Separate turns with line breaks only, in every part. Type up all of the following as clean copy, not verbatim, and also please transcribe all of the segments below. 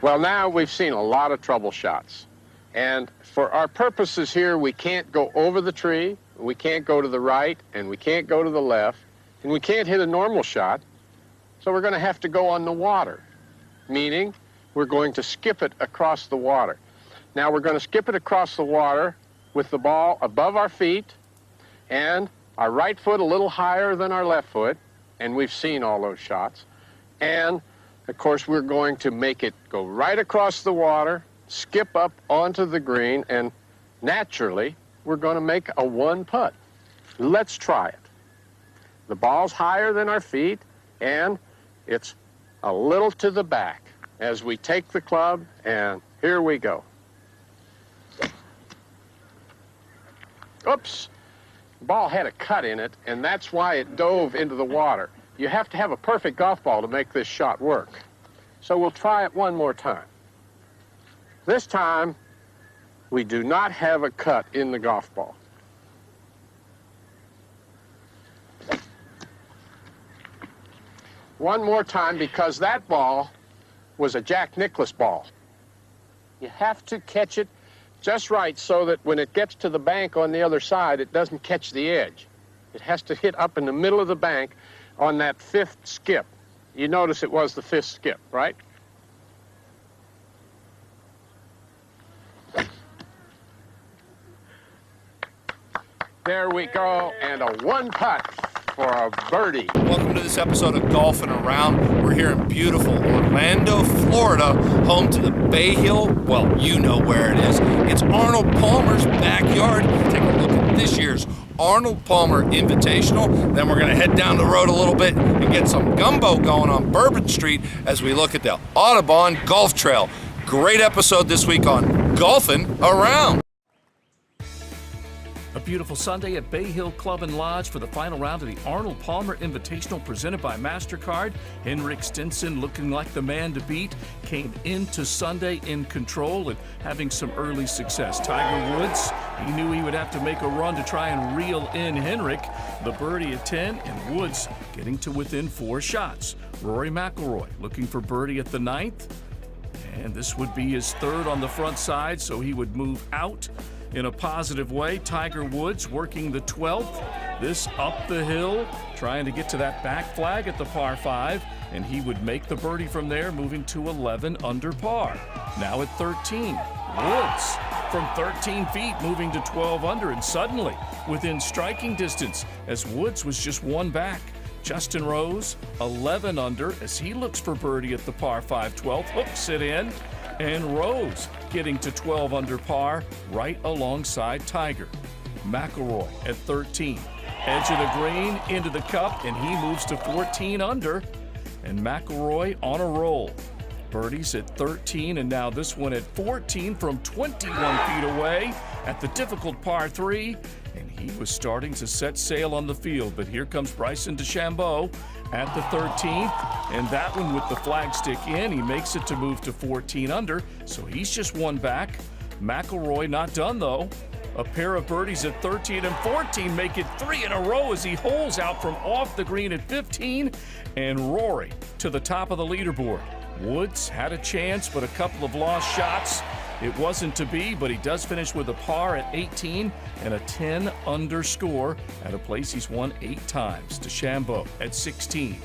Well, now we've seen a lot of trouble shots. And for our purposes here, we can't go over the tree, we can't go to the right, and we can't go to the left, and we can't hit a normal shot. So we're going to have to go on the water, meaning we're going to skip it across the water. Now we're going to skip it across the water with the ball above our feet and our right foot a little higher than our left foot, and we've seen all those shots. And, of course, we're going to make it go right across the water, skip up onto the green, and naturally, we're going to make a one putt. Let's try it. The ball's higher than our feet, and it's a little to the back as we take the club, and here we go. Oops. The ball had a cut in it, and that's why it dove into the water. You have to have a perfect golf ball to make this shot work. So we'll try it one more time. This time, we do not have a cut in the golf ball. One more time, because that ball was a Jack Nicklaus ball. You have to catch it just right so that when it gets to the bank on the other side, it doesn't catch the edge. It has to hit up in the middle of the bank on that fifth skip. You notice it was the fifth skip, right? There we go, and a one putt for a birdie.
Welcome to this episode of Golfin Around. We're here in beautiful Orlando, Florida, home to the Bay Hill. Well, you know where it is. It's Arnold Palmer's backyard. Take a look at this year's Arnold Palmer Invitational. Then we're going to head down the road a little bit and get some gumbo going on Bourbon Street as we look at the Audubon Golf Trail. Great episode this week on Golfin Around.
A beautiful Sunday at Bay Hill Club and Lodge for the final round of the Arnold Palmer Invitational presented by MasterCard. Henrik Stenson, looking like the man to beat, came into Sunday in control and having some early success. Tiger Woods, he knew he would have to make a run to try and reel in Henrik. The birdie at 10, and Woods getting to within 4 shots. Rory McIlroy looking for birdie at the 9th, and this would be his 3rd on the front side, so he would move out in a positive way. Tiger Woods working the 12th. This up the hill, trying to get to that back flag at the par 5, and he would make the birdie from there, moving to 11 under par. Now at 13, Woods from 13 feet moving to 12 under, and suddenly within striking distance as Woods was just 1 back. Justin Rose, 11 under as he looks for birdie at the par 5 12th, hooks it in, and Rose getting to 12 under par right alongside Tiger. McIlroy at 13. Edge of the green into the cup, and he moves to 14 under. And McIlroy on a roll. Birdies at 13, and now this one at 14 from 21 feet away at the difficult par 3. And he was starting to set sail on the field, but here comes Bryson DeChambeau at the 13th, and that one with the flagstick in, he makes it to move to 14 under, so he's just 1 back. McIlroy not done though. A pair of birdies at 13 and 14 make it 3 in a row as he holes out from off the green at 15, and Rory to the top of the leaderboard. Woods had a chance, but a couple of lost shots. It wasn't to be, but he does finish with a par at 18 and a 10 under score at a place he's won 8 times. DeChambeau at 16.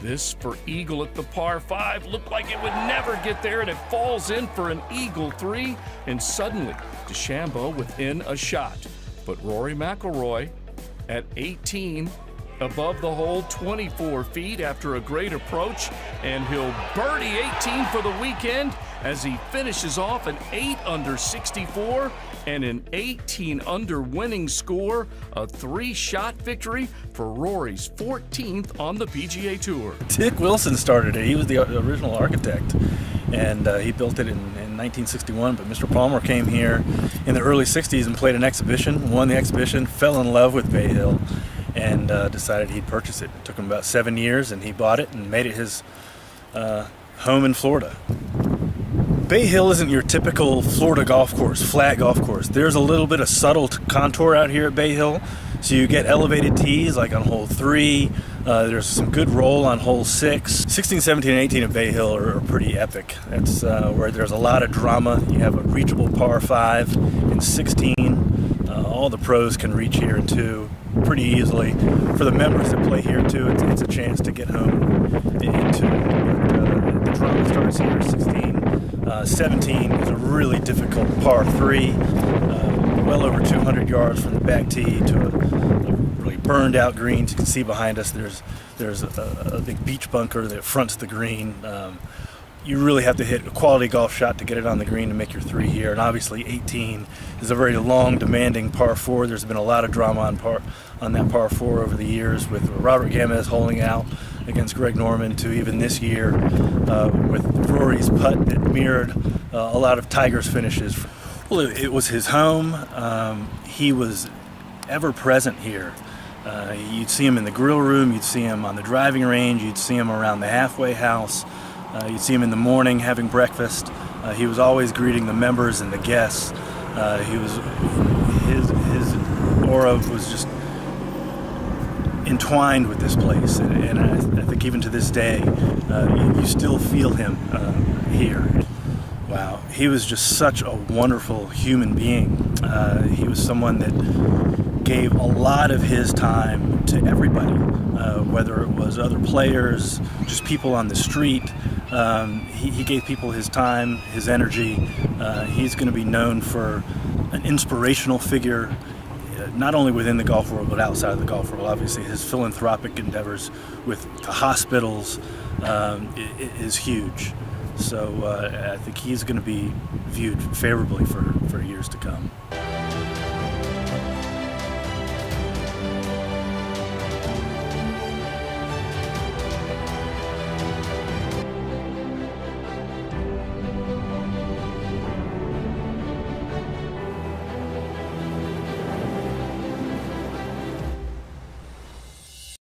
This for eagle at the par 5. Looked like it would never get there, and it falls in for an eagle 3. And suddenly, DeChambeau within a shot. But Rory McIlroy at 18, above the hole, 24 feet after a great approach, and he'll birdie 18 for the weekend as he finishes off an 8 under 64 and an 18 under winning score, a 3-shot victory for Rory's 14th on the PGA Tour.
Dick Wilson started it. He was the original architect, and he built it in 1961, but Mr. Palmer came here in the early 60s and played an exhibition, won the exhibition, fell in love with Bay Hill, and decided he'd purchase it. It took him about 7 years, and he bought it and made it his home in Florida. Bay Hill isn't your typical Florida golf course, flat golf course. There's a little bit of subtle contour out here at Bay Hill. So you get elevated tees like on hole 3, There's some good roll on hole 6. 16, 17, and 18 at Bay Hill are pretty epic. That's where there's a lot of drama. You have a reachable par 5 in 16. All the pros can reach here in 2 pretty easily. For the members that play here too, it's a chance to get home in 2. But, the drama starts here at 16. 17 is a really difficult par 3. Well over 200 yards from the back tee to a really burned out green. As you can see behind us, there's a big beach bunker that fronts the green. You really have to hit a quality golf shot to get it on the green to make your 3 here. And obviously 18 is a very long, demanding par 4. There's been a lot of drama on that par 4 over the years, with Robert Gamez holding out against Greg Norman, to even this year with Rory's putt that mirrored a lot of Tiger's finishes. Well, it was his home. He was ever present here. You'd see him in the grill room, you'd see him on the driving range, you'd see him around the halfway house. You'd see him in the morning having breakfast. He was always greeting the members and the guests. His aura was just entwined with this place, and I think even to this day, you still feel him here. Wow, he was just such a wonderful human being. He was someone that gave a lot of his time to everybody, whether it was other players, just people on the street. He gave people his time, his energy. He's going to be known for an inspirational figure, not only within the golf world, but outside of the golf world. Obviously, his philanthropic endeavors with the hospitals is huge. So I think he's going to be viewed favorably for years to come.